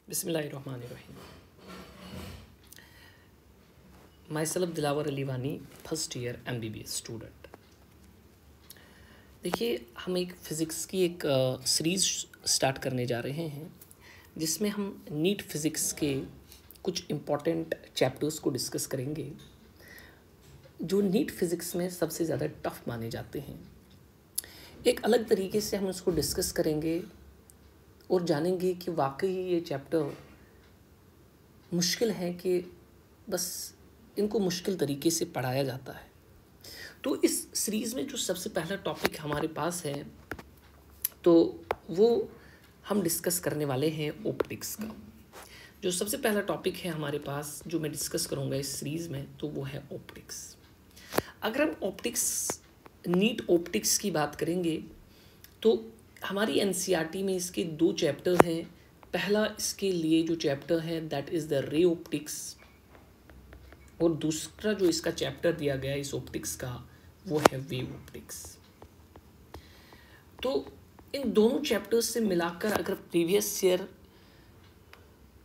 बिस्मिल्लाहिर्रहमानिर्रहीम। My self Dilawar Ali वानी, first year MBBS student. देखिए, हम एक फ़िज़िक्स की एक सीरीज़ स्टार्ट करने जा रहे हैं जिसमें हम नीट फ़िज़िक्स के कुछ इम्पॉर्टेंट चैप्टर्स को डिस्कस करेंगे जो नीट फ़िज़िक्स में सबसे ज़्यादा टफ माने जाते हैं। एक अलग तरीके से हम उसको डिस्कस करेंगे और जानेंगे कि वाकई ये चैप्टर मुश्किल है कि बस इनको मुश्किल तरीके से पढ़ाया जाता है। तो इस सीरीज़ में जो सबसे पहला टॉपिक हमारे पास है तो वो हम डिस्कस करने वाले हैं ऑप्टिक्स का। जो सबसे पहला टॉपिक है हमारे पास जो मैं डिस्कस करूँगा इस सीरीज़ में तो वो है ऑप्टिक्स। अगर हम नीट ऑप्टिक्स की बात करेंगे तो हमारी NCERT में इसके 2 चैप्टर हैं। पहला इसके लिए जो चैप्टर है that is the ray optics और दूसरा जो इसका चैप्टर दिया गया है इस ऑप्टिक्स का वो है वेव ऑप्टिक्स। तो इन दोनों चैप्टर्स से मिलाकर अगर प्रीवियस ईयर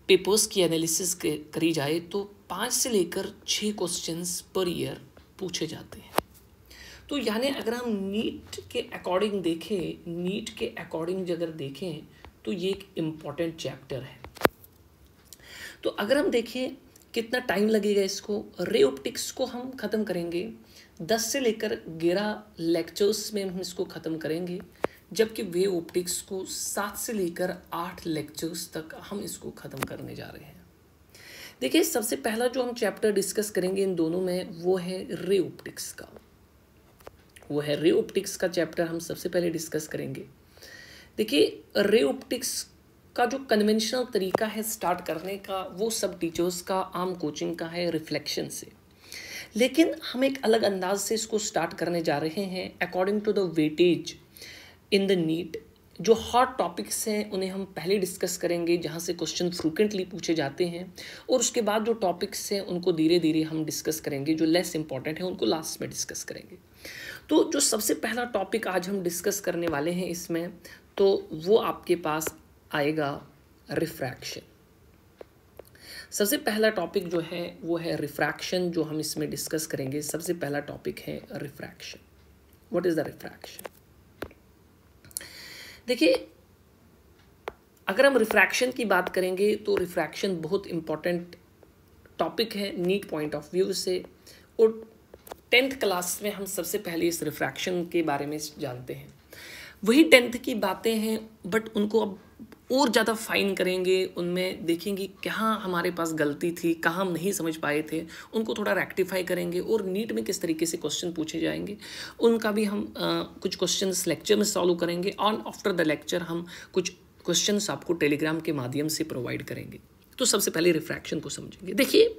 पेपर्स की एनालिसिस करी जाए तो 5 से लेकर 6 क्वेश्चंस पर ईयर पूछे जाते हैं। तो यानी अगर हम नीट के अकॉर्डिंग अगर देखें तो ये एक इम्पॉर्टेंट चैप्टर है। तो अगर हम देखें कितना टाइम लगेगा इसको, रे ऑप्टिक्स को हम ख़त्म करेंगे 10 से लेकर 11 लेक्चर्स में हम इसको ख़त्म करेंगे, जबकि वेव ऑप्टिक्स को 7 से लेकर 8 लेक्चर्स तक हम इसको ख़त्म करने जा रहे हैं। देखिए, सबसे पहला जो हम चैप्टर डिस्कस करेंगे इन दोनों में वो है रे ऑप्टिक्स का। रे ऑप्टिक्स का चैप्टर हम सबसे पहले डिस्कस करेंगे। देखिए, रे ऑप्टिक्स का जो कन्वेंशनल तरीका है स्टार्ट करने का वो सब टीचर्स का आम कोचिंग का है रिफ्लेक्शन से, लेकिन हम एक अलग अंदाज से इसको स्टार्ट करने जा रहे हैं according to the weightage in the NEET. जो हॉट टॉपिक्स हैं उन्हें हम पहले डिस्कस करेंगे जहाँ से क्वेश्चन फ्रीक्वेंटली पूछे जाते हैं, और उसके बाद जो टॉपिक्स हैं उनको धीरे धीरे हम डिस्कस करेंगे, जो लेस इंपॉर्टेंट है उनको लास्ट में डिस्कस करेंगे। तो जो सबसे पहला टॉपिक आज हम डिस्कस करने वाले हैं इसमें तो वो आपके पास आएगा रिफ्रैक्शन। सबसे पहला टॉपिक जो है वो है रिफ्रैक्शन, जो हम इसमें डिस्कस करेंगे। सबसे पहला टॉपिक है refraction. What is the refraction? देखिए, अगर हम रिफ्रैक्शन की बात करेंगे तो रिफ्रैक्शन बहुत इंपॉर्टेंट टॉपिक है नीट पॉइंट ऑफ व्यू से, और 10th क्लास में हम सबसे पहले इस रिफ्रैक्शन के बारे में जानते हैं। वही 10th की बातें हैं बट उनको अब और ज़्यादा फाइन करेंगे, उनमें देखेंगे कहाँ हमारे पास गलती थी, कहाँ हम नहीं समझ पाए थे, उनको थोड़ा रेक्टिफाई करेंगे, और नीट में किस तरीके से क्वेश्चन पूछे जाएंगे उनका भी हम कुछ क्वेश्चंस लेक्चर में सॉल्व करेंगे, और आफ्टर द लेक्चर हम कुछ क्वेश्चंस आपको टेलीग्राम के माध्यम से प्रोवाइड करेंगे। तो सबसे पहले रिफ्रैक्शन को समझेंगे। देखिए,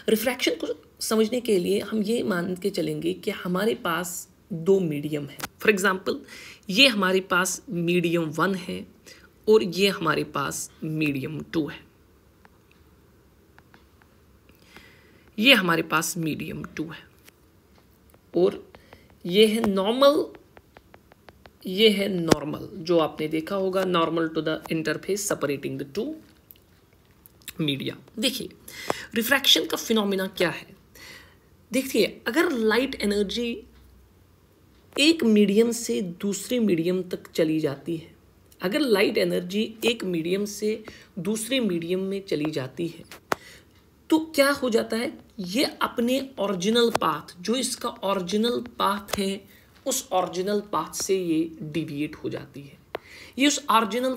रिफ्रैक्शन को समझने के लिए हम ये मान के चलेंगे कि हमारे पास 2 मीडियम है। फॉर एग्जांपल, ये हमारे पास मीडियम 1 है और ये हमारे पास मीडियम 2 है। ये हमारे पास मीडियम 2 है और ये है नॉर्मल। ये है नॉर्मल, जो आपने देखा होगा, normal to the interface separating the 2 media. देखिए, रिफ्रैक्शन का फिनोमिना क्या है। देखिए, अगर लाइट एनर्जी एक मीडियम से दूसरे मीडियम तक चली जाती है, अगर लाइट एनर्जी एक मीडियम से दूसरे मीडियम में चली जाती है तो क्या हो जाता है, ये अपने ओरिजिनल पाथ, जो इसका ओरिजिनल पाथ है उस ओरिजिनल पाथ से ये डिविएट हो जाती है। ये उस ओरिजिनल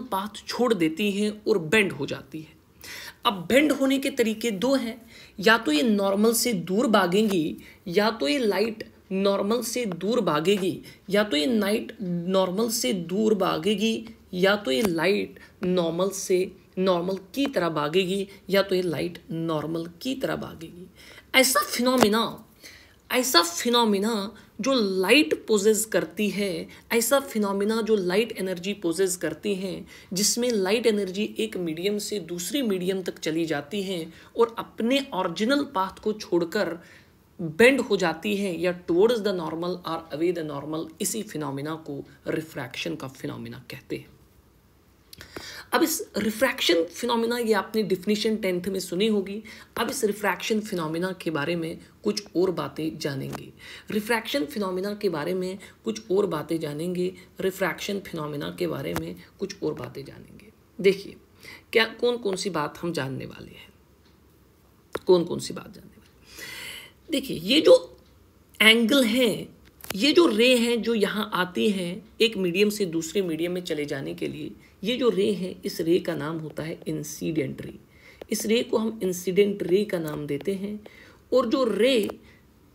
पाथ छोड़ देती है और बेंड हो जाती है। अब बेंड होने के तरीके 2 हैं, या तो ये नॉर्मल से दूर भागेंगी, या तो ये लाइट नॉर्मल से दूर भागेगी, या तो ये नाइट नॉर्मल से दूर भागेगी, या तो ये लाइट नॉर्मल की तरह भागेगी, या तो ये लाइट नॉर्मल की तरह भागेगी। ऐसा फिनोमिना जो लाइट पोजेस करती है, ऐसा फिनोमिना जो लाइट एनर्जी पोजेस करती है, जिसमें लाइट एनर्जी एक मीडियम से दूसरी मीडियम तक चली जाती है और अपने ओरिजिनल पाथ को छोड़कर बेंड हो जाती है या टुवर्ड्स द नॉर्मल और अवे द नॉर्मल, इसी फिनोमिना को रिफ्रैक्शन का फिनोमिना कहते हैं। अब इस रिफ्रैक्शन फिनोमिना, ये आपने डिफिनीशन 10th में सुनी होगी। अब इस रिफ्रैक्शन फिनोमिना के बारे में कुछ और बातें जानेंगे। रिफ्रैक्शन फिनोमिना के बारे में कुछ और बातें जानेंगे। रिफ्रैक्शन फिनोमिना के बारे में कुछ और बातें जानेंगे। देखिए क्या कौन कौन सी बात हम जानने वाले हैं, कौन कौन सी बात जानने वाले। देखिए ये जो एंगल है, ये जो रे हैं जो यहाँ आती हैं एक मीडियम से दूसरे मीडियम में चले जाने के लिए, ये जो रे है इस रे का नाम होता है इंसिडेंट रे। इस रे को हम इंसिडेंट रे का नाम देते हैं। और जो रे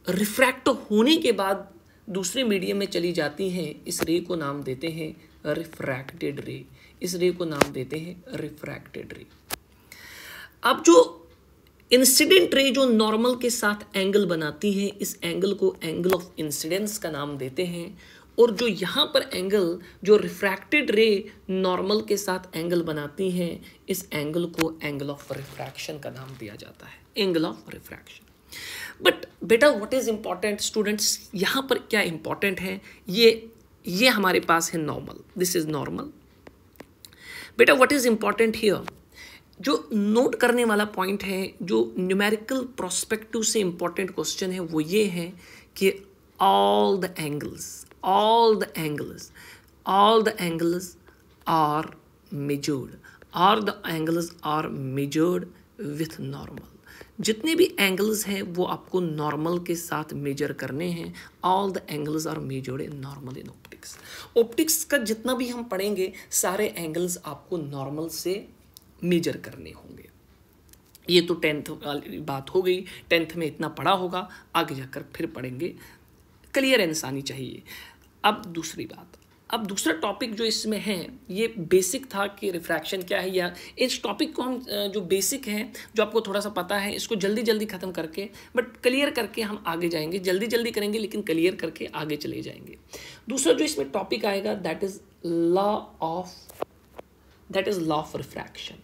रिफ्रैक्ट होने के बाद दूसरे मीडियम में चली जाती हैं, इस रे को नाम देते हैं रिफ्रैक्टेड रे। इस रे को नाम देते हैं रिफ्रैक्टेड रे। अब जो इंसिडेंट रे जो नॉर्मल के साथ एंगल बनाती है, इस एंगल को एंगल ऑफ इंसिडेंस का नाम देते हैं। और जो यहाँ पर एंगल जो रिफ्रैक्टेड रे नॉर्मल के साथ एंगल बनाती हैं, इस एंगल को एंगल ऑफ रिफ्रैक्शन का नाम दिया जाता है, एंगल ऑफ रिफ्रैक्शन। बट बेटा व्हाट इज इंपॉर्टेंट स्टूडेंट्स, यहाँ पर क्या इंपॉर्टेंट है, ये हमारे पास है नॉर्मल, दिस इज नॉर्मल। बेटा व्हाट इज इंपॉर्टेंट हियर, जो नोट करने वाला पॉइंट है, जो न्यूमेरिकल प्रोस्पेक्टिव से इंपॉर्टेंट क्वेश्चन है, वो ये है कि all the angles are measured with normal। जितने भी एंगल्स हैं वो आपको नॉर्मल के साथ मेजर करने हैं। All the angles are measured in normal in optics. Optics का जितना भी हम पढ़ेंगे सारे एंगल्स आपको नॉर्मल से मेजर करने होंगे। ये तो 10th वाली बात हो गई, 10th में इतना पढ़ा होगा, आगे जाकर फिर पढ़ेंगे, क्लियरेंस आनी चाहिए। अब दूसरी बात, अब दूसरा टॉपिक जो इसमें है, ये बेसिक था कि रिफ्रैक्शन क्या है, या इस टॉपिक को हम जो बेसिक है, जो आपको थोड़ा सा पता है, इसको जल्दी जल्दी ख़त्म करके बट क्लियर करके हम आगे जाएंगे। जल्दी जल्दी करेंगे लेकिन क्लियर करके आगे चले जाएंगे। दूसरा जो इसमें टॉपिक आएगा that is law of refraction.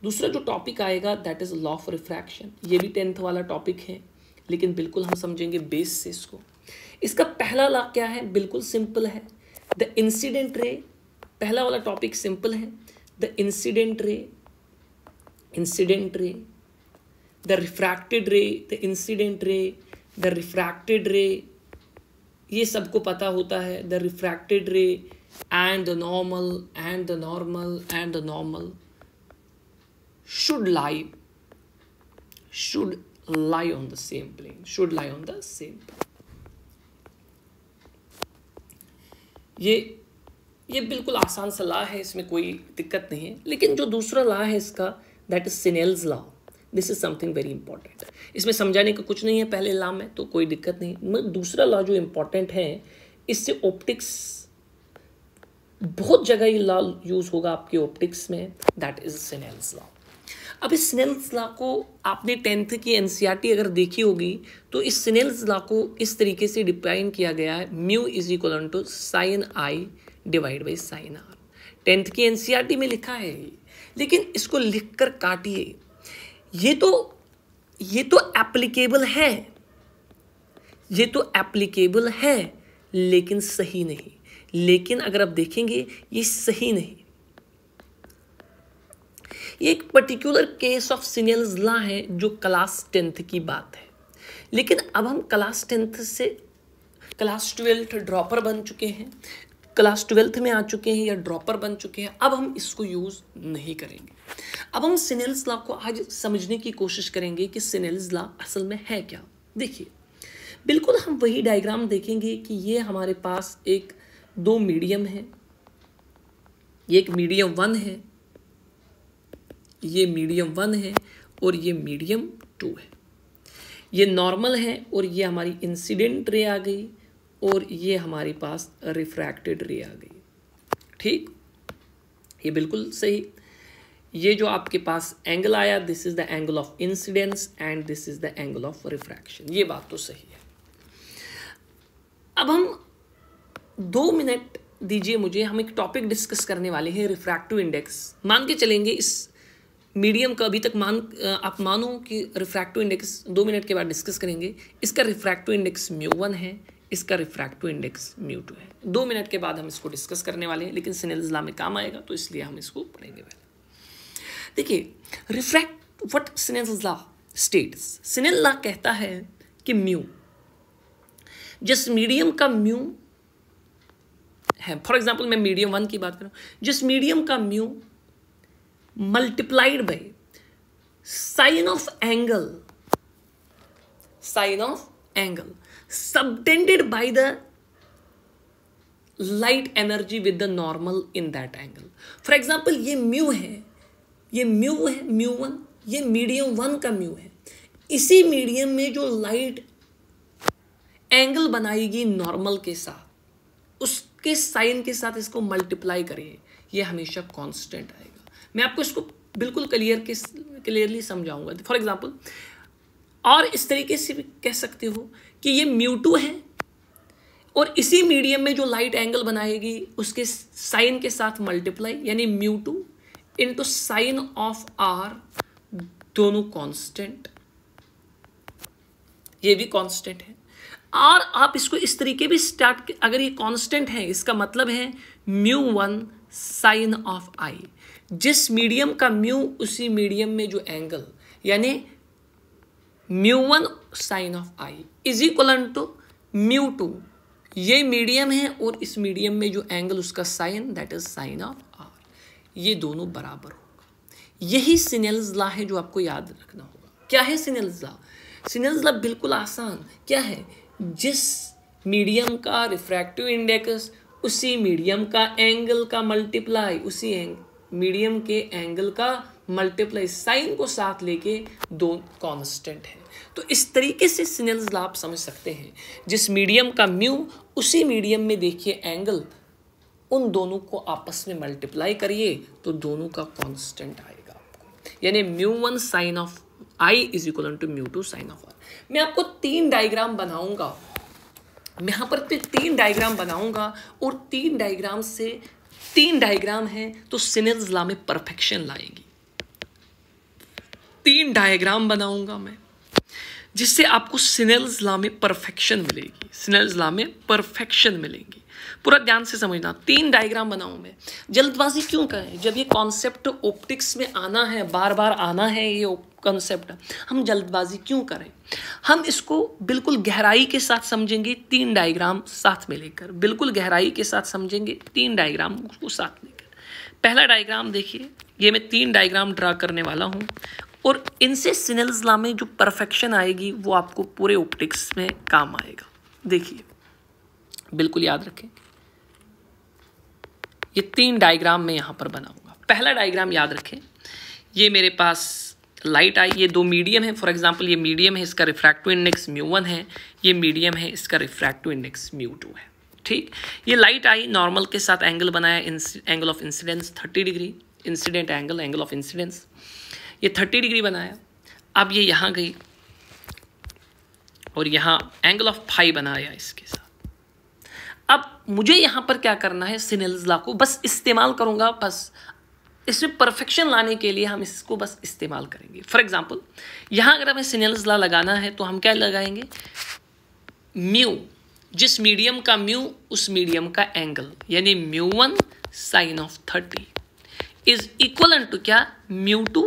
दूसरा जो टॉपिक आएगा that is law of refraction. ये भी 10th वाला टॉपिक है लेकिन बिल्कुल हम समझेंगे बेस से इसको। इसका पहला लॉ क्या है, बिल्कुल सिंपल है, द इंसिडेंट रे। पहला वाला टॉपिक सिंपल है, the incident ray, the refracted रे, the incident ray, the refracted रे, ये सबको पता होता है। द रिफ्रैक्टेड रे and the normal should lie on the same plane, ये बिल्कुल आसान सा लॉ है, इसमें कोई दिक्कत नहीं है। लेकिन जो दूसरा लॉ है इसका that is Snell's law. This is something very important. इसमें समझाने का कुछ नहीं है पहले लॉ में, तो कोई दिक्कत नहीं। मगर दूसरा लॉ जो इंपॉर्टेंट है, इससे ऑप्टिक्स बहुत जगह ये लॉ यूज होगा आपके ऑप्टिक्स में, दैट इज सिनेल्स लॉ। अब इस सिनेल्स लॉ को आपने 10th की एनसीईआरटी अगर देखी होगी तो इस सिनेल्स लॉ को इस तरीके से डिफाइन किया गया है, mu is equal to sine i divide by sine r. 10th की एनसीईआरटी में लिखा है, लेकिन इसको लिखकर काटिए। ये तो एप्लीकेबल है, लेकिन सही नहीं। लेकिन अगर आप देखेंगे ये सही नहीं। ये एक पर्टिकुलर केस ऑफ सिनेल्स लॉ है जो क्लास 10th की बात है। लेकिन अब हम क्लास 10th से क्लास 12th ड्रॉपर बन चुके हैं, क्लास 12th में आ चुके हैं या ड्रॉपर बन चुके हैं। अब हम इसको यूज़ नहीं करेंगे। अब हम सिनेल्स लॉ को आज समझने की कोशिश करेंगे कि सिनेल्स लॉ असल में है क्या। देखिए बिल्कुल हम वही डायग्राम देखेंगे कि ये हमारे पास एक दो मीडियम है, ये एक मीडियम 1 है, ये मीडियम 1 है और ये मीडियम 2 है। ये नॉर्मल है और ये हमारी इंसिडेंट रे आ गई और ये हमारे पास रिफ्रैक्टेड रे आ गई। ठीक, ये बिल्कुल सही। ये जो आपके पास एंगल आया, this is the angle of incidence and this is the angle of refraction. ये बात तो सही है। अब हम 2 मिनट दीजिए मुझे, हम एक टॉपिक डिस्कस करने वाले हैं, रिफ्रैक्टिव इंडेक्स। मान के चलेंगे इस मीडियम का अभी तक आप मानो कि रिफ्रैक्टिव इंडेक्स 2 मिनट के बाद डिस्कस करेंगे। इसका रिफ्रैक्टिव इंडेक्स μ1 है, इसका रिफ्रैक्टिव इंडेक्स μ2 है। 2 मिनट के बाद हम इसको डिस्कस करने वाले हैं, लेकिन स्नेल्स लॉ में काम आएगा तो इसलिए हम इसको पढ़ेंगे पहले। देखिए what Snell's law states, Snell law कहता है कि म्यू जिस मीडियम का म्यू है, फॉर एग्जाम्पल मैं मीडियम 1 की बात करूं, जिस मीडियम का mu multiplied by sine of angle subtended by the light energy with the normal in that angle. For example ये म्यू है म्यू1, ये मीडियम 1 का म्यू है, इसी मीडियम में जो लाइट एंगल बनाएगी नॉर्मल के साथ, उसके साइन के साथ इसको मल्टीप्लाई करिए, ये हमेशा कांस्टेंट आएगा। मैं आपको इसको बिल्कुल क्लियरली समझाऊंगा। फॉर एग्जांपल और इस तरीके से भी कह सकते हो कि ये μ2 है और इसी मीडियम में जो लाइट एंगल बनाएगी उसके साइन के साथ मल्टीप्लाई, यानी μ2 इंटू साइन ऑफ r, दोनों कांस्टेंट, ये भी कांस्टेंट है। और आप इसको इस तरीके भी स्टार्ट, अगर ये कांस्टेंट है इसका मतलब है μ1 साइन ऑफ i, जिस मीडियम का म्यू उसी मीडियम में जो एंगल, यानी μ1 sine of i is equal to μ2, ये मीडियम है और इस मीडियम में जो एंगल उसका sine, that is sine of r, ये दोनों बराबर होगा। यही स्नेल्स लॉ है जो आपको याद रखना होगा। क्या है स्नेल्स लॉ? स्नेल्स लॉ बिल्कुल आसान, क्या है, जिस मीडियम का रिफ्रैक्टिव इंडेक्स उसी मीडियम का एंगल का मल्टीप्लाई, उसी मीडियम के एंगल का मल्टीप्लाई, साइन को साथ लेके दो कांस्टेंट है। तो इस तरीके से स्नेल्स लॉ आप समझ सकते हैं, जिस मीडियम का म्यू उसी मीडियम में देखिए एंगल, उन दोनों को आपस में मल्टीप्लाई करिए तो दोनों का कांस्टेंट आएगा आपको, यानी μ1 sine of i is equal to μ2 sine of r। मैं आपको 3 डायग्राम बनाऊंगा, मैं यहाँ पर 3 डायग्राम बनाऊंगा और 3 डायग्राम से 3 डायग्राम है तो स्नेल्स लॉ में परफेक्शन लाएगी। 3 डायग्राम बनाऊंगा मैं जिससे आपको स्नेल्स लॉ में परफेक्शन मिलेगी, स्नेल्स लॉ में परफेक्शन मिलेगी। पूरा ध्यान से समझना। 3 डायग्राम बनाऊं मैं। जल्दबाजी क्यों करें? जब ये कॉन्सेप्ट ऑप्टिक्स में आना है, बार बार आना है ये कॉन्सेप्ट, हम जल्दबाजी क्यों करें? हम इसको बिल्कुल गहराई के साथ समझेंगे, 3 डायग्राम साथ में लेकर, बिल्कुल गहराई के साथ समझेंगे 3 डायग्राम को साथ लेकर। पहला डायग्राम देखिए, ये मैं 3 डायग्राम ड्रा करने वाला हूँ और इनसे स्नेल्स लॉ में जो परफेक्शन आएगी वो आपको पूरे ऑप्टिक्स में काम आएगा। देखिए बिल्कुल याद रखें, ये 3 डायग्राम मैं यहाँ पर बनाऊंगा। पहला डायग्राम याद रखें, ये मेरे पास लाइट आई, ये 2 मीडियम है। फॉर एग्जांपल ये मीडियम है, इसका रिफ्रैक्टिव इंडेक्स μ1 है, ये मीडियम है, इसका रिफ्रैक्टिव इंडेक्स μ2 है। ठीक, ये लाइट आई, नॉर्मल के साथ एंगल बनाया, angle of incidence 30 degree, incident angle, angle of incidence, ये 30 डिग्री बनाया। अब ये यहाँ गई और यहाँ एंगल ऑफ फाई बनाया इसके साथ। अब मुझे यहाँ पर क्या करना है, स्नेल्स लॉ को बस इस्तेमाल करूँगा, बस इसमें परफेक्शन लाने के लिए हम इसको बस इस्तेमाल करेंगे। फॉर एग्जांपल यहाँ अगर हमें स्नेल्स लॉ लगाना है तो हम क्या लगाएंगे, म्यू, जिस मीडियम का म्यू उस मीडियम का एंगल, यानी μ1 sine of 30 is equal to क्या, μ2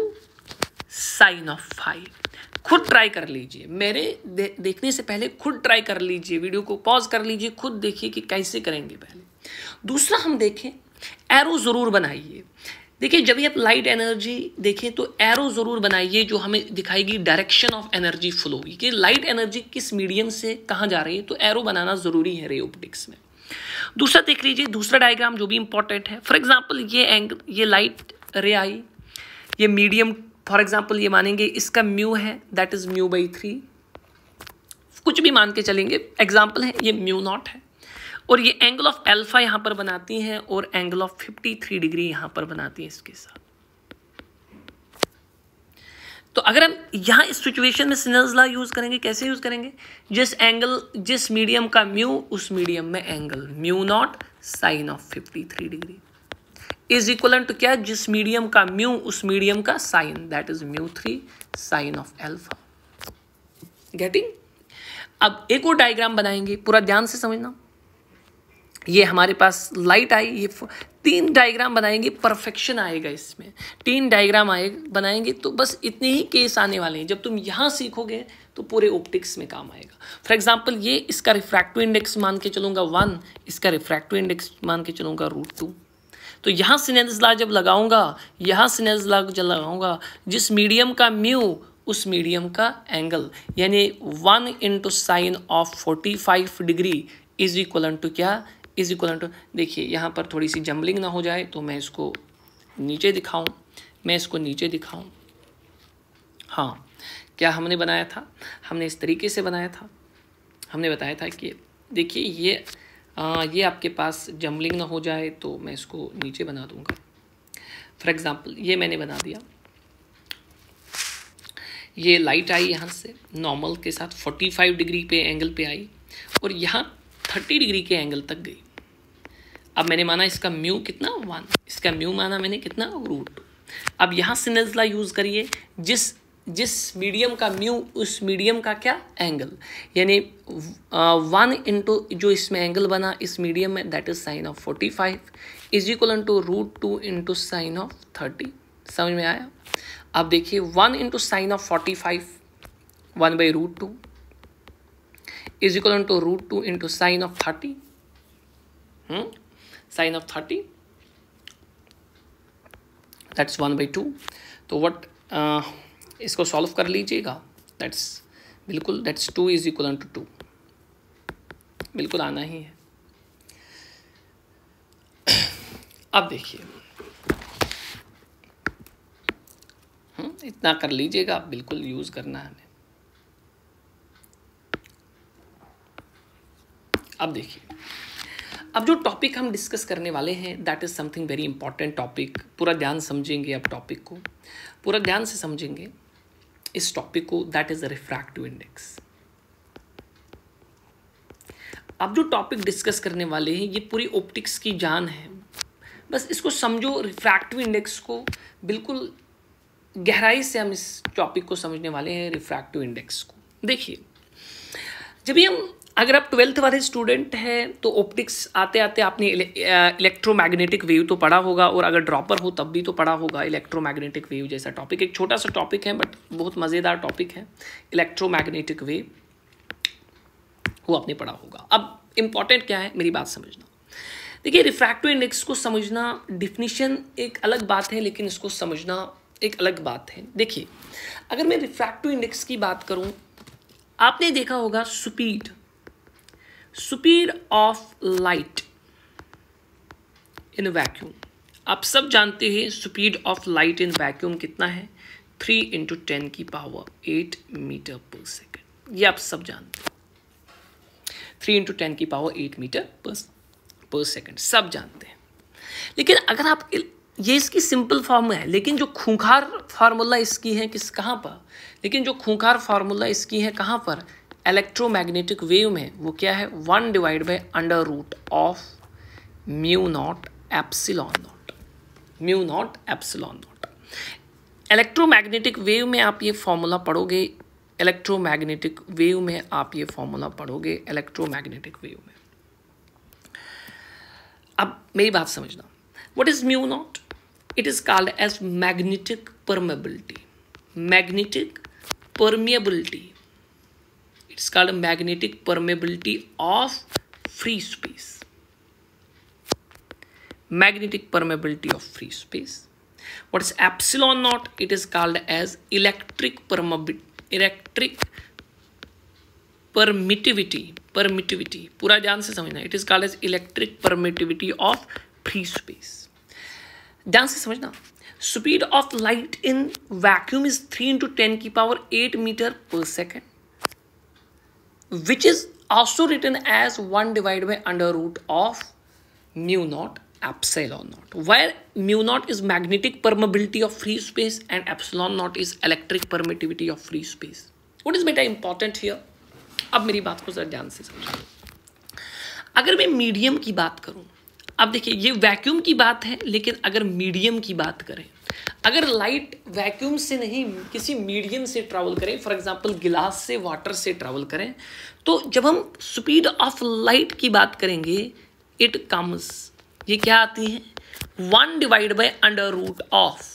साइन ऑफ 5। खुद ट्राई कर लीजिए, मेरे देखने से पहले खुद ट्राई कर लीजिए, वीडियो को पॉज कर लीजिए, खुद देखिए कि कैसे करेंगे पहले। दूसरा हम देखें, एरो ज़रूर बनाइए। देखिए जब भी आप लाइट एनर्जी देखें तो एरो ज़रूर बनाइए जो हमें दिखाएगी डायरेक्शन ऑफ एनर्जी फ्लो, कि लाइट एनर्जी किस मीडियम से कहाँ जा रही है, तो एरो बनाना ज़रूरी है रे ऑप्टिक्स में। दूसरा देख लीजिए, दूसरा डायग्राम जो भी इंपॉर्टेंट है। फॉर एग्जाम्पल ये एंगल, ये लाइट रे आई, ये मीडियम, फॉर एग्जाम्पल ये मानेंगे इसका म्यू है, दैट इज μ/3, कुछ भी मान के चलेंगे, एग्जाम्पल है, ये μ0 है, और ये एंगल ऑफ अल्फा यहाँ पर बनाती हैं और एंगल ऑफ 53 डिग्री यहाँ पर बनाती है इसके साथ। तो अगर हम यहाँ इस सिचुएशन में स्नेल्स लॉ यूज करेंगे, कैसे यूज करेंगे, जिस मीडियम का म्यू उस मीडियम में angle, μ0 sine of 53 degree is equal to क्या, जिस मीडियम का म्यू उस मीडियम का sine, that is μ3 sine of alpha. Getting? अब एक और डायग्राम बनाएंगे, पूरा ध्यान से समझना। ये हमारे पास लाइट आई, ये 3 डायग्राम बनाएंगे, परफेक्शन आएगा इसमें। 3 डायग्राम बनाएंगे तो बस इतने ही केस आने वाले हैं। जब तुम यहाँ सीखोगे तो पूरे ऑप्टिक्स में काम आएगा। फॉर एग्जांपल ये इसका रिफ्रैक्टिव इंडेक्स मान के चलूँगा 1, इसका रिफ्रैक्टिव इंडेक्स मान के चलूँगा √2। तो यहाँ सिनेल्स लॉ जब लगाऊंगा, यहाँ सिनेल्स लॉ जब लगाऊंगा, जिस मीडियम का म्यू उस मीडियम का एंगल, यानी 1 × sin of 45 degree is equal to क्या, इज इक्वल टू, देखिए यहाँ पर थोड़ी सी जम्बलिंग ना हो जाए तो मैं इसको नीचे दिखाऊं, हाँ क्या हमने बनाया था, हमने इस तरीके से बनाया था। हमने बताया था कि देखिए ये आपके पास जम्बलिंग ना हो जाए तो मैं इसको नीचे बना दूंगा। फॉर एग्जांपल ये मैंने बना दिया, ये लाइट आई यहाँ से नॉर्मल के साथ 45 डिग्री पे एंगल पे आई और यहाँ 30 डिग्री के एंगल तक गई। अब मैंने माना इसका म्यू कितना 1, इसका म्यू माना मैंने कितना √2। अब यहाँ सिनेल्स लॉ यूज़ करिए, जिस मीडियम का म्यू उस मीडियम का क्या एंगल, यानी 1 × जो इसमें एंगल बना इस मीडियम में, that is sin of 45 is equal to √2 × sin of 30। समझ में आया? अब देखिए 1 × sin of 45 1/√2 is equal to √2 × sin of 30, sin of 30 that's 1/2। तो व्हाट, इसको सॉल्व कर लीजिएगा, दैट्स 2 इज इक्वल टू 2, बिल्कुल आना ही है। अब देखिए इतना कर लीजिएगा, बिल्कुल यूज करना है हमें। अब देखिए, अब जो टॉपिक हम डिस्कस करने वाले हैं that is something very important topic. पूरा ध्यान समझेंगे, अब टॉपिक को पूरा ध्यान से समझेंगे इस टॉपिक को, that is a refractive index. अब जो टॉपिक डिस्कस करने वाले हैं ये पूरी ऑप्टिक्स की जान है, बस इसको समझो। रिफ्रैक्टिव इंडेक्स को बिल्कुल गहराई से हम इस टॉपिक को समझने वाले हैं, रिफ्रैक्टिव इंडेक्स को। देखिए, जब हम अगर आप 12th वाले स्टूडेंट हैं तो ऑप्टिक्स आते आते आपने इलेक्ट्रोमैग्नेटिक वेव तो पढ़ा होगा, और अगर ड्रॉपर हो तब भी तो पढ़ा होगा। इलेक्ट्रोमैग्नेटिक वेव जैसा टॉपिक, एक छोटा सा टॉपिक है बट बहुत मज़ेदार टॉपिक है, इलेक्ट्रोमैग्नेटिक वेव, वो आपने पढ़ा होगा। अब इम्पॉर्टेंट क्या है, मेरी बात समझना। देखिए, रिफ्रैक्टिव इंडेक्स को समझना, डिफिनीशन एक अलग बात है लेकिन इसको समझना एक अलग बात है। देखिए, अगर मैं रिफ्रैक्टिव इंडेक्स की बात करूं, आपने देखा होगा speed of light in vacuum. आप सब जानते हैं speed of light in vacuum कितना है, 3 × 10⁸ मीटर पर सेकेंड। ये आप सब जानते हैं, 3 × 10⁸ मीटर पर सेकेंड, सब जानते हैं। लेकिन अगर आप, ये इसकी सिंपल फॉर्म है, लेकिन जो खूंखार फार्मूला इसकी है कहाँ पर, लेकिन जो खूंखार फार्मूला इसकी है कहाँ पर, इलेक्ट्रोमैग्नेटिक वेव में, वो क्या है, 1/√of μ0 ε0, μ0 ε0। इलेक्ट्रोमैग्नेटिक वेव में आप ये फॉर्मूला पढ़ोगे, इलेक्ट्रोमैग्नेटिक वेव में आप ये फॉर्मूला पढ़ोगे, इलेक्ट्रोमैग्नेटिक वेव में। अब मेरी बात समझना, what is μ0? It is called as magnetic permeability, magnetic permeability. It's called a magnetic permeability of free space. Magnetic permeability of free space. What is ε0? It is called as electric permittivity. पूरा ध्यान से समझना. It is called as electric permittivity of free space. ध्यान से समझना. Speed of light in vacuum is 3 × 10⁸ meter per second, which is also written as 1/√of μ0 ε0, where μ0 is magnetic permeability of free space and ε0 is electric permittivity of free space. What is बेटा important here? अब मेरी बात को जरा ध्यान से समझो. अगर मैं मीडियम की बात करूं, अब देखिए ये वैक्यूम की बात है, लेकिन अगर मीडियम की बात करें अगर लाइट वैक्यूम से नहीं किसी मीडियम से ट्रैवल करें, फॉर एग्जांपल गिलास से वाटर से ट्रैवल करें, तो जब हम स्पीड ऑफ लाइट की बात करेंगे इट कम्स, ये क्या आती है 1 divide by under root of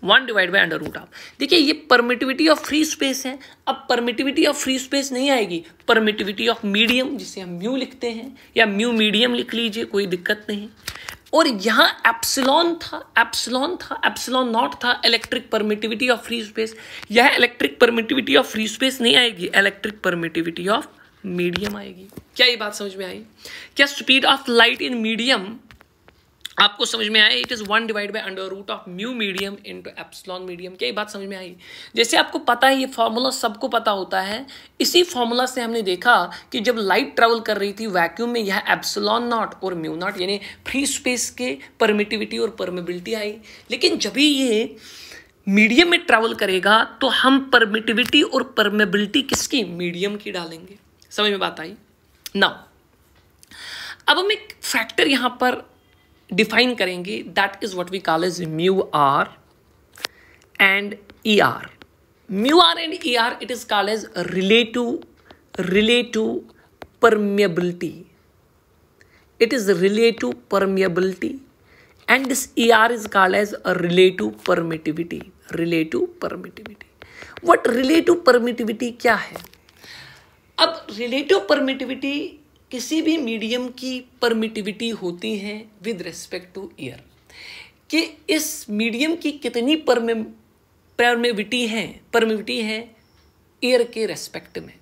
1 divide by under root of. देखिए ये परमिटिविटी ऑफ फ्री स्पेस है। अब परमिटिविटी ऑफ फ्री स्पेस नहीं आएगी, परमिटिविटी ऑफ मीडियम जिसे हम म्यू लिखते हैं, या म्यू मीडियम लिख लीजिए, कोई दिक्कत नहीं। और यहां एप्सिलॉन था, एप्सिलॉन नॉट था electric permittivity of free space. यह electric permittivity of free space नहीं आएगी, इलेक्ट्रिक परमिटिविटी ऑफ मीडियम आएगी। क्या ये बात समझ में आई? क्या speed of light in medium आपको समझ में आया? It is 1 divide by under root of mu medium into epsilon medium. क्या ये बात समझ में आई? जैसे आपको पता है ये फॉर्मूला सबको पता होता है, इसी फॉर्मूला से हमने देखा कि जब लाइट ट्रेवल कर रही थी वैक्यूम में, यह एप्सिलॉन नॉट और म्यू नॉट यानी फ्री स्पेस के परमिटिविटी और परमेबिलिटी आई। लेकिन जब भी ये मीडियम में ट्रेवल करेगा तो हम परमिटिविटी और परमेबिलिटी किसकी? मीडियम की डालेंगे। समझ में बात आई? नाउ अब हम एक फैक्टर यहां पर डिफाइन करेंगे, that is what we call as mu R and E R. Mu R and E R it is called as relative permeability. It is relative permeability and this ER is called as a relative permittivity. What relative permittivity क्या है? अब relative permittivity किसी भी medium की permittivity होती है with respect to air, कि इस मीडियम की कितनी परमिटिविटी है एयर के रेस्पेक्ट में,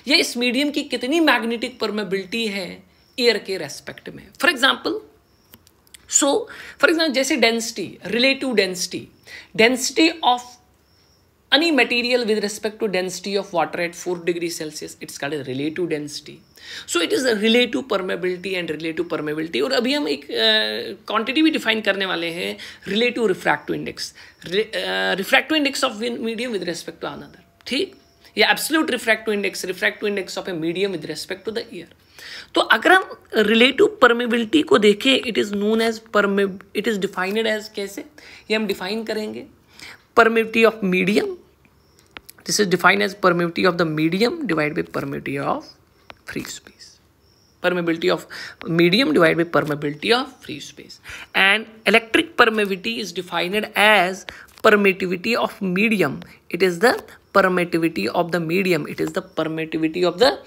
या इस मीडियम की कितनी मैग्नेटिक परमेबिलिटी है एयर के रेस्पेक्ट में। फॉर एग्जांपल जैसे density, relative density of any material with respect to density of water at 4 degrees Celsius, it's called as relative density. So it is a relative permeability and relative permeability. और अभी हम एक quantity भी define करने वाले हैं, relative refractive index, refractive index of medium with respect to another, ठीक, या absolute refractive index of a medium with respect to the air. तो अगर हम relative permeability को देखें, it is known as it is defined as कैसे, ये हम डिफाइन करेंगे permeability of medium. This is defined as permeability of the medium divided by permeability of free space. Permeability of medium divided by permeability of free space. And electric permeability is defined as permittivity of medium. It is the permittivity of the medium. It is the permittivity of the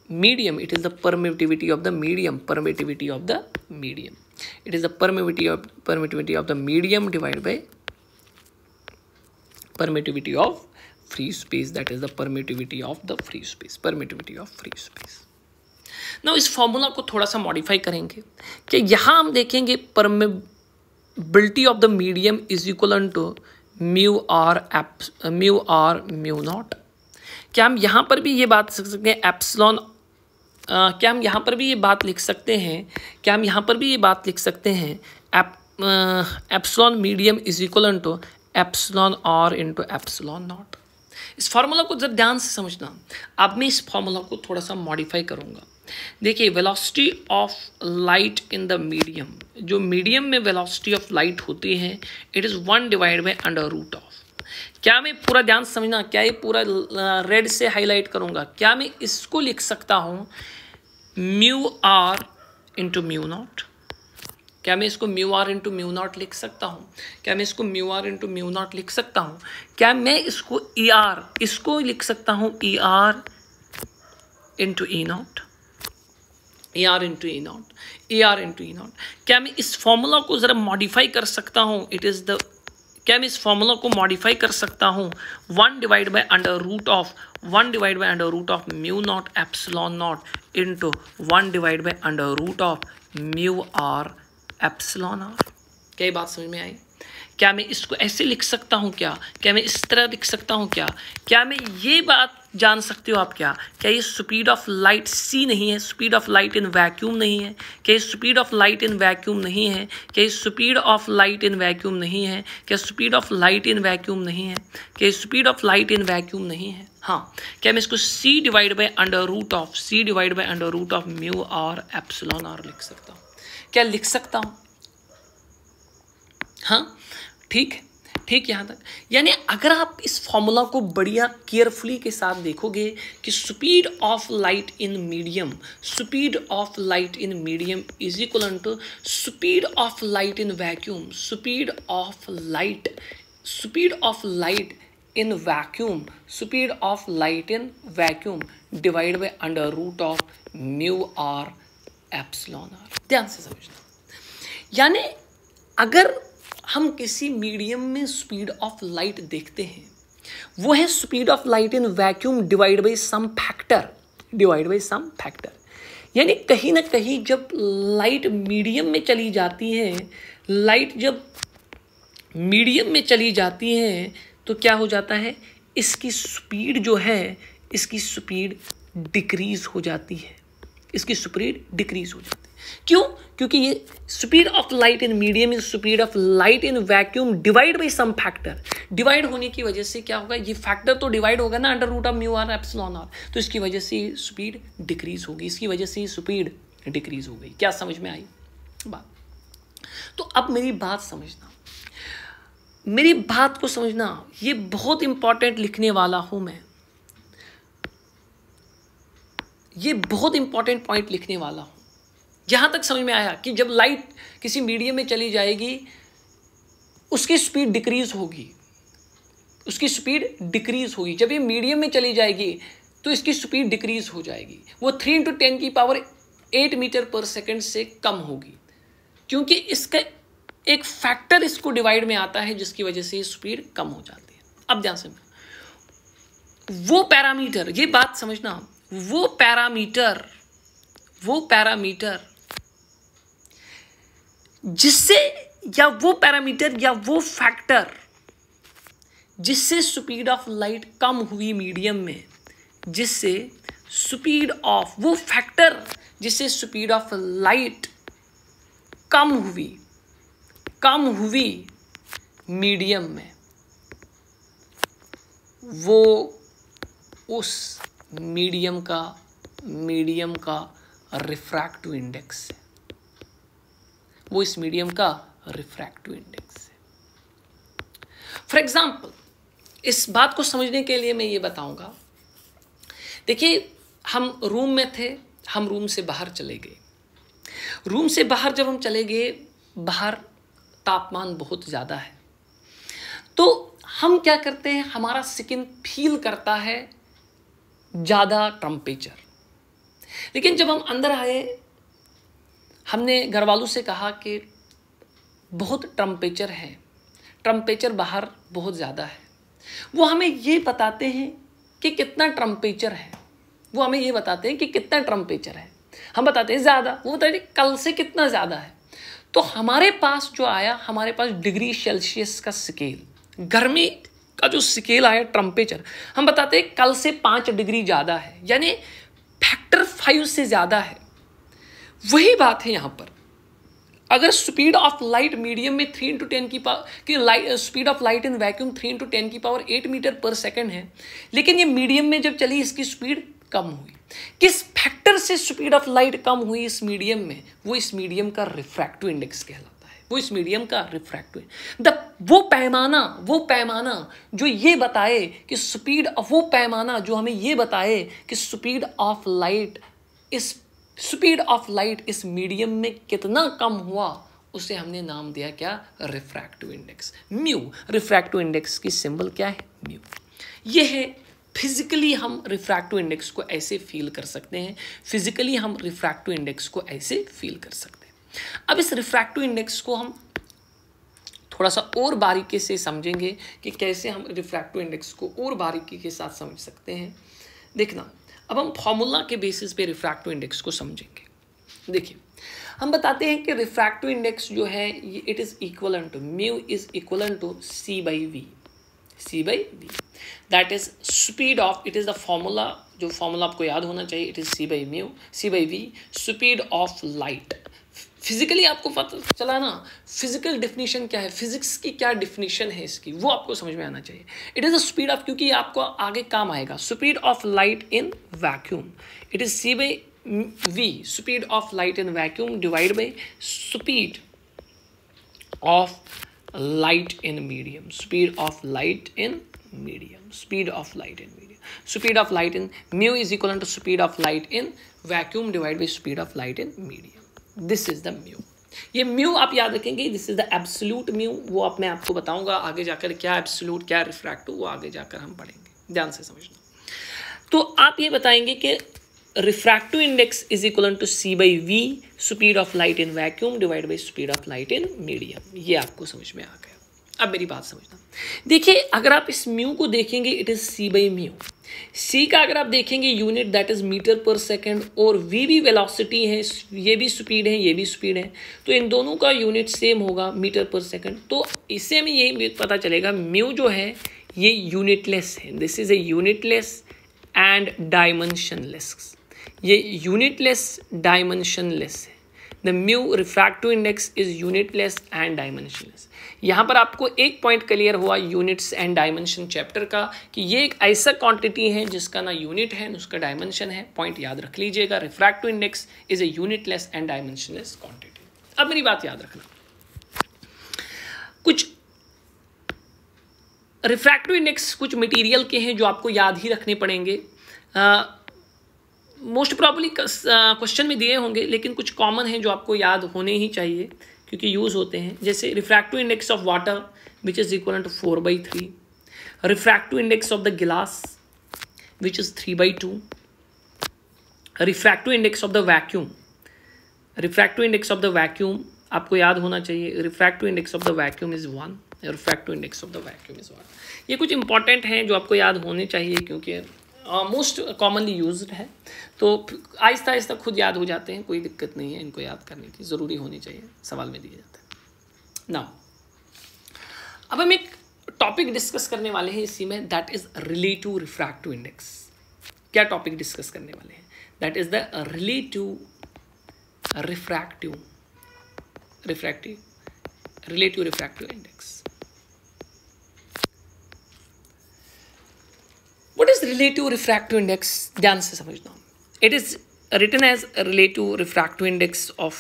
medium. It is the permittivity of the medium. Permittivity of the medium. It is the permittivity of the medium divided by permittivity of free space, that is the permittivity of the free space, permittivity of free space. Now इस formula को थोड़ा सा modify करेंगे कि यहाँ हम देखेंगे permeability of the medium is equivalent to mu naught. क्या हम यहाँ पर भी ये बात लिख सकते हैं एप्सिलॉन, क्या हम यहाँ पर भी ये बात लिख सकते हैं, epsilon medium is equal to epsilon R into epsilon naught. इस फॉर्मूला को जब ध्यान से समझना, अब मैं इस फॉर्मूला को थोड़ा सा मॉडिफाई करूंगा। देखिए velocity of light in the medium, जो मीडियम में वेलोसिटी ऑफ लाइट होती है it is 1 divide by under root of. क्या मैं पूरा ध्यान समझना, क्या ये पूरा रेड से हाईलाइट करूंगा, क्या मैं इसको लिख सकता हूँ mu R into mu naught? क्या मैं इसको mu R into mu naught लिख सकता हूँ? क्या मैं इसको mu R into mu naught लिख सकता हूँ? क्या मैं इसको ई आर, इसको लिख सकता हूँ E R into E not, E R into E not, E R into E not? क्या मैं इस फॉर्मूला को ज़रा मॉडिफाई कर सकता हूँ? क्या मैं इस फॉर्मूला को मॉडिफाई कर सकता हूँ 1 divide by under root of mu naught epsilon naught into 1 divide by under root of mu R epsilon R? क्या ये बात समझ में आई? क्या मैं इसको ऐसे लिख सकता हूँ? क्या मैं इस तरह लिख सकता हूँ? क्या मैं ये बात जान सकते हो आप? क्या ये स्पीड ऑफ लाइट सी नहीं है, speed of light in vacuum नहीं है? क्या ये speed of light in vacuum नहीं है? क्या ये speed of light in vacuum नहीं है? क्या speed of light in vacuum नहीं है? क्या speed of light in vacuum नहीं है? हाँ, क्या मैं इसको c divide by under root of mu R epsilon R लिख सकता हूँ? क्या लिख सकता हूँ? हाँ, ठीक यहाँ तक। यानी अगर आप इस फॉर्मूला को बढ़िया केयरफुली के साथ देखोगे कि speed of light in medium is equal to speed of light in vacuum, speed of light in vacuum divide by under root of mu R epsilon R. ध्यान से समझना, यानी अगर हम किसी मीडियम में स्पीड ऑफ लाइट देखते हैं, वो है speed of light in vacuum divide by some factor. यानी कहीं ना कहीं जब लाइट मीडियम में चली जाती है तो क्या हो जाता है, इसकी स्पीड जो है, इसकी स्पीड डिक्रीज हो जाती है। क्यों? क्योंकि ये speed of light in medium is speed of light in vacuum divide by some factor. Divide होने की वजह से क्या होगा, ये फैक्टर तो डिवाइड होगा ना under root of mu R epsilon R, तो इसकी वजह से स्पीड डिक्रीज होगी, क्या समझ में आई बात? तो अब मेरी बात को समझना, ये बहुत इंपॉर्टेंट लिखने वाला हूं मैं, ये बहुत इंपॉर्टेंट पॉइंट लिखने वाला हूं। यहां तक समझ में आया कि जब लाइट किसी मीडियम में चली जाएगी, उसकी स्पीड डिक्रीज होगी। जब ये मीडियम में चली जाएगी तो इसकी स्पीड डिक्रीज हो जाएगी, वो 3 × 10⁸ मीटर पर सेकेंड से कम होगी, क्योंकि इसका एक फैक्टर इसको डिवाइड में आता है, जिसकी वजह से स्पीड कम हो जाती है। अब ध्यान से वो पैरामीटर, ये बात समझना, वो पैरामीटर जिससे, या वो फैक्टर जिससे स्पीड ऑफ लाइट कम हुई मीडियम में, वो फैक्टर जिससे स्पीड ऑफ लाइट कम हुई मीडियम में, वो उस मीडियम का रिफ्रैक्टिव इंडेक्स है। फॉर एग्जाम्पल, इस बात को समझने के लिए मैं ये बताऊंगा, देखिए हम रूम में थे, हम रूम से बाहर चले गए। जब हम चले गए, बाहर तापमान बहुत ज़्यादा है, तो हम क्या करते हैं, हमारा स्किन फील करता है ज़्यादा टेम्परेचर। लेकिन जब हम अंदर आए, हमने घर वालों से कहा कि बहुत टेम्परेचर बाहर बहुत ज़्यादा है। वो हमें ये बताते हैं कि कितना टेम्परेचर है, हम बताते हैं ज़्यादा, वो बताते हैं कल से कितना ज़्यादा है। तो हमारे पास डिग्री सेल्सियस का स्केल, गर्मी का जो स्केल आया टेम्परेचर, हम बताते हैं कल से 5 डिग्री ज़्यादा है, यानी फैक्टर 5 से ज़्यादा है। वही बात है यहाँ पर, अगर स्पीड ऑफ लाइट मीडियम में 3 × 10⁸ speed of light in vacuum 3 × 10⁸ metre पर सेकेंड है, लेकिन ये मीडियम में जब चली, इसकी स्पीड कम हुई। किस फैक्टर से स्पीड ऑफ लाइट कम हुई इस मीडियम में? वो इस मीडियम का रिफ्रैक्टिव इंडेक्स कहलाता है। वो पैमाना जो ये बताए कि स्पीड ऑफ लाइट इस मीडियम में कितना कम हुआ, उसे हमने नाम दिया क्या? Refractive index, mu. Refractive index की सिंबल क्या है? म्यू। ये है फिजिकली हम रिफ्रैक्टिव इंडेक्स को ऐसे फील कर सकते हैं, अब इस रिफ्रैक्टिव इंडेक्स को हम थोड़ा सा और बारीकी से समझेंगे कि कैसे हम रिफ्रैक्टिव इंडेक्स को और बारीकी के साथ समझ सकते हैं। देखना, अब हम फॉर्मूला के बेसिस पे रिफ्रैक्टिव इंडेक्स को समझेंगे। देखिए, हम बताते हैं कि रिफ्रैक्टिव इंडेक्स जो है, it is equal to mu is equal to C/V। That is speed of, it is the formula, जो फॉर्मूला आपको याद होना चाहिए, it is C/V, speed of light. Physically आपको पता चला ना, फिजिकल डेफिनेशन क्या है, फिजिक्स की क्या डेफिनेशन है इसकी, वो आपको समझ में आना चाहिए। It is the speed of, क्योंकि आपको आगे काम आएगा, speed of light in vacuum, it is C/V, speed of light in vacuum divide by speed of light in medium, speed of light in medium, speed of light in medium, speed of light in mu is equivalent to speed of light in vacuum divided by speed of light in medium. This is the mu. ये mu आप याद रखेंगे, this is the absolute mu. वो अब मैं आपको बताऊंगा आगे जाकर क्या absolute क्या refractive, वो आगे जाकर हम पढ़ेंगे, ध्यान से समझना. तो आप ये बताएंगे कि refractive index is equivalent to c by v, speed of light in vacuum divided by speed of light in medium. ये आपको समझ में आ गया. अब मेरी बात समझना. देखिए अगर आप इस म्यू को देखेंगे, it is c by mu. c का अगर आप देखेंगे यूनिट दैट इज मीटर पर सेकेंड, और v भी वेलोसिटी है, ये भी स्पीड है, ये भी स्पीड है, तो इन दोनों का यूनिट सेम होगा मीटर पर सेकेंड. तो इससे हमें यही पता चलेगा म्यू जो है ये यूनिटलेस है. This is a unitless and dimensionless. ये यूनिटलेस डायमेंशनलेस है. The mu refractive index is unitless and dimensionless. यहाँ पर आपको एक पॉइंट क्लियर हुआ यूनिट्स एंड डायमेंशन चैप्टर का, कि ये एक ऐसा क्वांटिटी है जिसका ना यूनिट है ना उसका डायमेंशन है. पॉइंट याद रख लीजिएगा, refractive index is a unitless and dimensionless quantity. अब मेरी बात याद रखना, कुछ रिफ्रैक्टिव इंडेक्स कुछ मटेरियल के हैं जो आपको याद ही रखने पड़ेंगे. मोस्ट प्रॉब्ली क्वेश्चन में दिए होंगे, लेकिन कुछ कॉमन हैं जो आपको याद होने ही चाहिए क्योंकि यूज़ होते हैं. जैसे refractive index of water which is equal to 4/3, refractive index of the glass which is 3/2, refractive index of the vacuum, refractive index of the vacuum आपको याद होना चाहिए, refractive index of the vacuum is 1, refractive index of the vacuum is 1. ये कुछ important हैं जो आपको याद होने चाहिए क्योंकि मोस्ट कॉमनली यूज्ड है. तो आहिस्ता आहिस्ता खुद याद हो जाते हैं, कोई दिक्कत नहीं है इनको याद करने की, ज़रूरी होनी चाहिए, सवाल में दिए जाते हैं. नाउ अब हम एक टॉपिक डिस्कस करने वाले हैं इसी में, that is relative refractive index. क्या टॉपिक डिस्कस करने वाले हैं? That is the relative refractive index. What is relative refractive index? ध्यान से समझना. It is written as a relative refractive index of,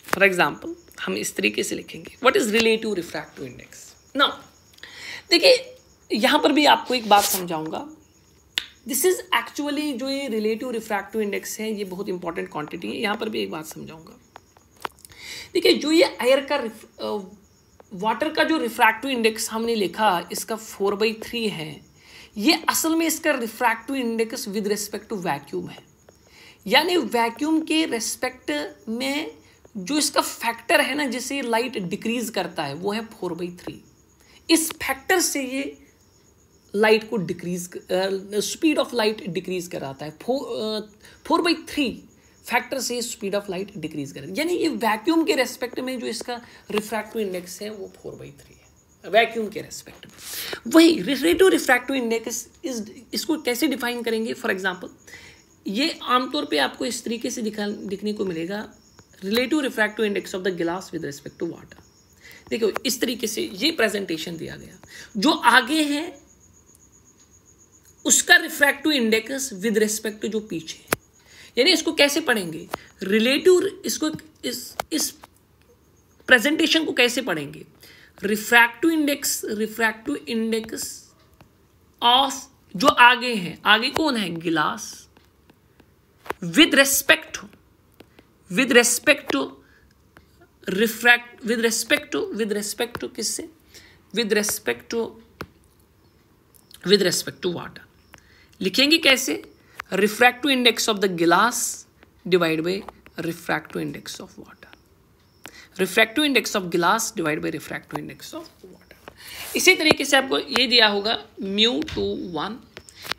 for example, हम इस तरीके से लिखेंगे. What is relative refractive index? Now, देखिए यहाँ पर भी आपको एक बात समझाऊंगा. This is actually जो ये relative refractive index है ये बहुत इंपॉर्टेंट क्वांटिटी है. यहाँ पर भी एक बात समझाऊंगा. देखिए जो ये एयर का वाटर का जो रिफ्रैक्टिव इंडेक्स हमने लिखा इसका 4/3 है, ये असल में इसका refractive index with respect to vacuum है. यानी वैक्यूम के रेस्पेक्ट में जो इसका फैक्टर है ना जिससे लाइट डिक्रीज करता है वो है 4/3. इस फैक्टर से ये लाइट को decrease, speed of light decrease कराता है. 4/3 फैक्टर से स्पीड ऑफ लाइट डिक्रीज करेगा. यानी ये वैक्यूम के रेस्पेक्ट में जो इसका रिफ्रैक्टिव इंडेक्स है वो 4/3 है वैक्यूम के रेस्पेक्ट में. वही रिलेटिव रिफ्रैक्टिव इंडेक्स इसको कैसे डिफाइन करेंगे? फॉर एग्जांपल ये आमतौर पे आपको इस तरीके से दिखने को मिलेगा, relative refractive index of the glass with respect to water. देखो इस तरीके से ये प्रेजेंटेशन दिया गया. जो आगे है उसका refractive index with respect to जो पीछे है. यानी इसको कैसे पढ़ेंगे? रिलेटिव, इसको इस प्रेजेंटेशन को कैसे पढ़ेंगे? रिफ्रैक्टिव इंडेक्स ऑफ जो आगे है, आगे कौन है? गिलास. विद रेस्पेक्ट टू किससे? With respect to water. लिखेंगे कैसे? Refractive index of the glass divide by refractive index of water. Refractive index of glass divide by refractive index of water. इसी तरीके से आपको ये दिया होगा μ2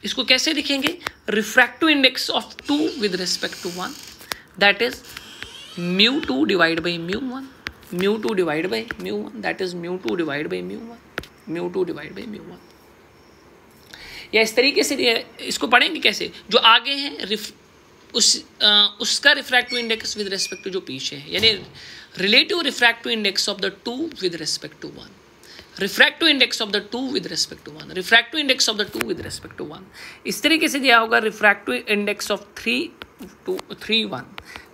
इसको कैसे लिखेंगे? Refractive index of 2 with respect to 1, that is μ2 divide by μ1, μ2 divide by μ1, that is μ2 divide by μ1. या इस तरीके से इसको पढ़ेंगे कैसे? जो आगे है उसका refractive index with respect to जो पीछे है. यानी relative refractive index of the 2 with respect to 1, refractive index of the 2 with respect to 1, refractive index of the 2 with respect to 1. इस तरीके से दिया होगा रिफ्रैक्टिव इंडेक्स ऑफ 3 1,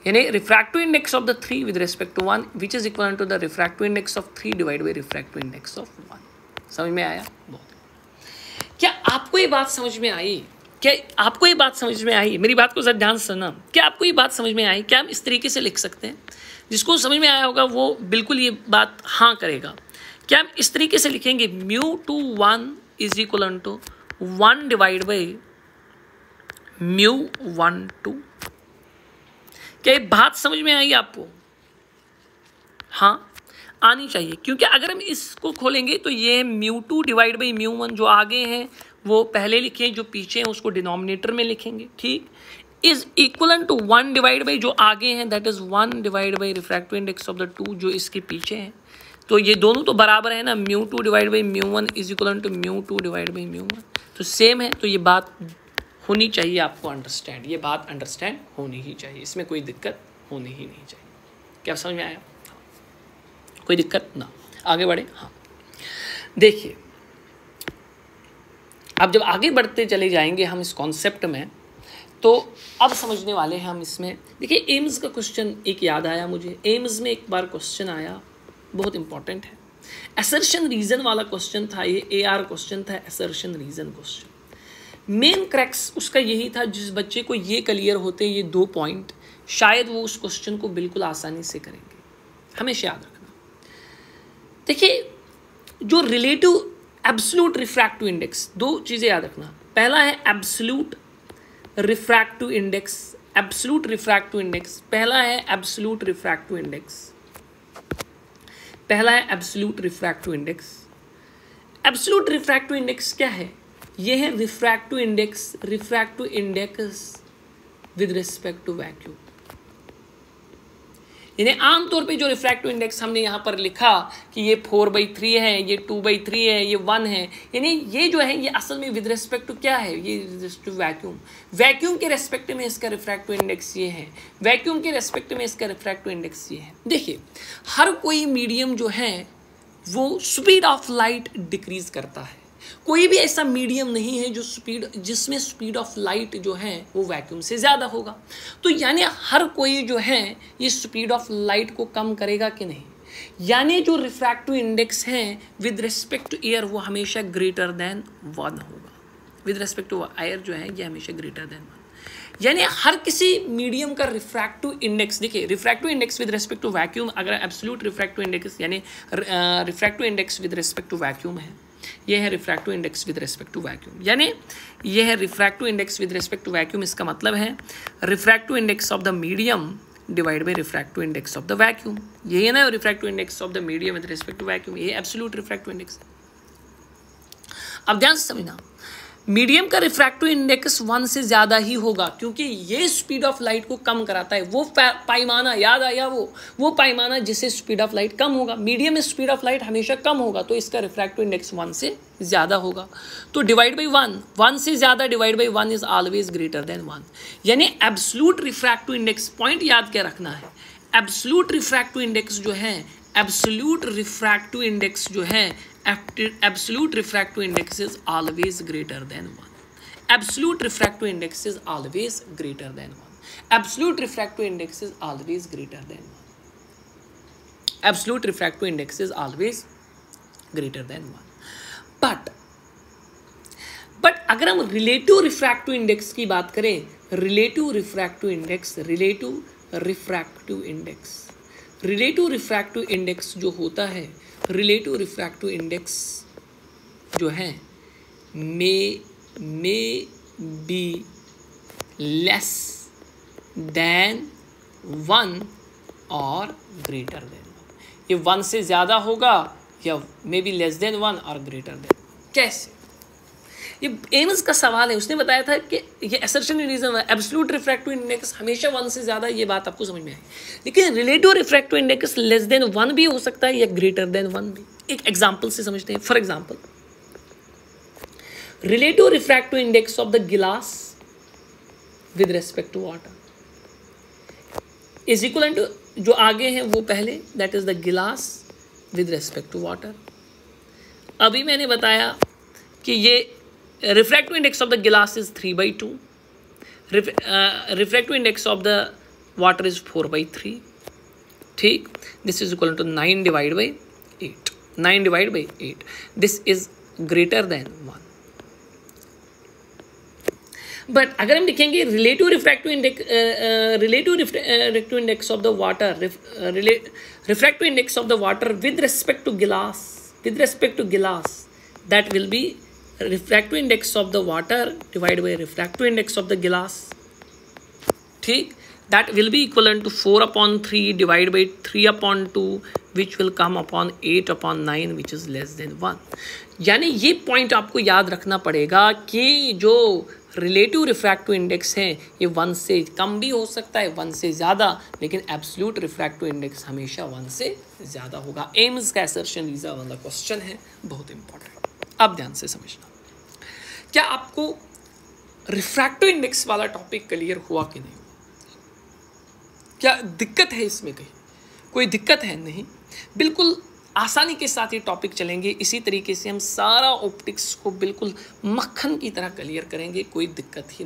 यानी refractive index of the 3 with respect to 1 which is equal to the refractive index of 3 divide by refractive index of 1। समझ में आया? बहुत। क्या आपको ये बात समझ में आई? क्या आपको ये बात समझ में आई? मेरी बात को जरा ध्यान से सुनना। क्या आपको ये बात समझ में आई? क्या हम इस तरीके से लिख सकते हैं? जिसको समझ में आया होगा वो बिल्कुल ये बात हाँ करेगा। क्या हम इस तरीके से लिखेंगे μ21 is equal to 1 divide by μ12? क्या ये बात समझ में आई आपको? हाँ, आनी चाहिए, क्योंकि अगर हम इसको खोलेंगे तो ये है μ2 डिवाइड बाई μ1, जो आगे हैं वो पहले लिखे, जो पीछे हैं उसको डिनोमिनेटर में लिखेंगे, ठीक, is equal to 1 divide by जो आगे हैं that is 1 divide by refractive index of the 2 जो इसके पीछे हैं। तो ये दोनों तो बराबर है ना, μ2 divide by μ1 is equal to μ2 divide by μ1, तो सेम है। तो ये बात होनी चाहिए आपको अंडरस्टैंड, ये बात अंडरस्टैंड होनी ही चाहिए, इसमें कोई दिक्कत होनी ही नहीं चाहिए। क्या समझ में आया? कोई दिक्कत ना, आगे बढ़े। हाँ, देखिए अब जब आगे बढ़ते चले जाएंगे हम इस कॉन्सेप्ट में, तो अब समझने वाले हैं हम इसमें। देखिए एम्स का क्वेश्चन एक याद आया मुझे, एम्स में एक बार क्वेश्चन आया, बहुत इंपॉर्टेंट है, असर्शन रीजन वाला क्वेश्चन था ये, AR क्वेश्चन था, assertion reason question. Main crux उसका यही था, जिस बच्चे को ये क्लियर होते ये 2 पॉइंट, शायद वो उस क्वेश्चन को बिल्कुल आसानी से करेंगे, हमेशा याद रखना। देखिए जो रिलेटिव एब्सोल्यूट रिफ्रैक्टिव इंडेक्स, 2 चीज़ें याद रखना। पहला है absolute refractive index, absolute refractive index, पहला है एब्सोल्यूट रिफ्रैक्टिव इंडेक्स, पहला है absolute refractive index. Absolute refractive index क्या है? ये है refractive index with respect to vacuum. यानी आमतौर पे जो रिफ्रैक्टिव इंडेक्स हमने यहाँ पर लिखा कि ये 4/3 है, ये 2/3 है, ये 1 है, यानी ये जो है ये असल में विद रिस्पेक्ट टू क्या है? ये टू वैक्यूम। वैक्यूम के रेस्पेक्ट में इसका रिफ्रैक्टिव इंडेक्स ये है, वैक्यूम के रेस्पेक्ट में इसका रिफ्रैक्टिव इंडेक्स ये है। देखिए हर कोई मीडियम जो है वो स्पीड ऑफ लाइट डिक्रीज करता है, कोई भी ऐसा मीडियम नहीं है जिसमें स्पीड ऑफ लाइट जो है वो वैक्यूम से ज़्यादा होगा। तो यानी हर कोई जो है ये स्पीड ऑफ लाइट को कम करेगा कि नहीं, यानी जो रिफ्रैक्टिव इंडेक्स है विद रिस्पेक्ट टू एयर वो हमेशा ग्रेटर देन 1 होगा। विद रिस्पेक्ट टू एयर जो है ये हमेशा ग्रेटर देन 1, यानी हर किसी मीडियम का रिफ्रैक्टिव इंडेक्स, देखिए refractive index with respect to vacuum, अगर एब्सोल्यूट रिफ्रैक्टिव इंडेक्स यानी refractive index with respect to vacuum है, ये है refractive index with respect to vacuum, यानी ये है refractive index with respect to vacuum. इसका मतलब है refractive index of the medium divide by refractive index of the vacuum, ये है ना refractive index of the medium with respect to vacuum, ये एब्सोल्यूट रिफ्रैक्टिव इंडेक्स। अब ध्यान से समझना, मीडियम का रिफ्रैक्टिव इंडेक्स 1 से ज़्यादा ही होगा, क्योंकि ये स्पीड ऑफ लाइट को कम कराता है। वो पैमाना याद आया, वो पैमाना जिससे स्पीड ऑफ लाइट कम होगा, मीडियम में स्पीड ऑफ लाइट हमेशा कम होगा, तो इसका रिफ्रैक्टिव इंडेक्स 1 से ज़्यादा होगा। तो डिवाइड बाई 1 से ज़्यादा divide by 1 is always greater than 1, यानी एब्सोल्यूट रिफ्रैक्टिव इंडेक्स, पॉइंट याद क्या रखना है, एब्सोल्यूट रिफ्रैक्टिव इंडेक्स जो है, एब्सोल्यूट रिफ्रैक्टिव इंडेक्स जो है, absolute refractive index is always greater than 1. Absolute refractive index is always greater than 1. Absolute refractive index is always greater than 1. Absolute refractive index is always greater than 1. But अगर हम relative refractive index की बात करें, relative refractive index जो होता है, relative refractive index जो है मे बी लेस देन 1 और ग्रेटर देन 1, ये 1 से ज़्यादा होगा या मे बी लेस देन 1 और ग्रेटर देन। कैसे? ये एम्स का सवाल है, उसने बताया था कि ये असर्शन रीजन है, एब्सोल्यूट रिफ्रैक्टिव इंडेक्स हमेशा 1 से ज़्यादा, ये बात आपको समझ में आई। लेकिन relative refractive index less than 1 भी हो सकता है या ग्रेटर देन 1 भी। एक एग्जांपल से समझते हैं। For example relative refractive index of the glass with respect to water is equal to, जो आगे हैं वो पहले, that is the glass with respect to water. अभी मैंने बताया कि ये refractive index of the glass is 3/2, refractive index of the water is 4/3, ठीक। This is equal to 9 divide by 8, 9 divide by 8, this is greater than 1। But अगर हम लिखेंगे relative refractive index of the water, refractive index of the water with respect to glass, that will be refractive index of the water divide by refractive index of the glass, ठीक। That will be equivalent to 4/3 divided by 3/2, which will come upon 8/9, which is less than 1। यानी ये point आपको याद रखना पड़ेगा कि जो relative refractive index है ये 1 से कम भी हो सकता है, 1 से ज़्यादा, लेकिन एब्सोल्यूट रिफ्रैक्टिव इंडेक्स हमेशा 1 से ज़्यादा होगा। एम्स का असर्शन लीजा वाला क्वेश्चन है, बहुत इंपॉर्टेंट। अब ध्यान से समझना, क्या आपको रिफ्रैक्टिव इंडेक्स वाला टॉपिक क्लियर हुआ कि नहीं? क्या दिक्कत है इसमें? कहीं कोई दिक्कत है? नहीं, बिल्कुल आसानी के साथ ये टॉपिक चलेंगे। इसी तरीके से हम सारा ऑप्टिक्स को बिल्कुल मक्खन की तरह क्लियर करेंगे, कोई दिक्कत ही नहीं।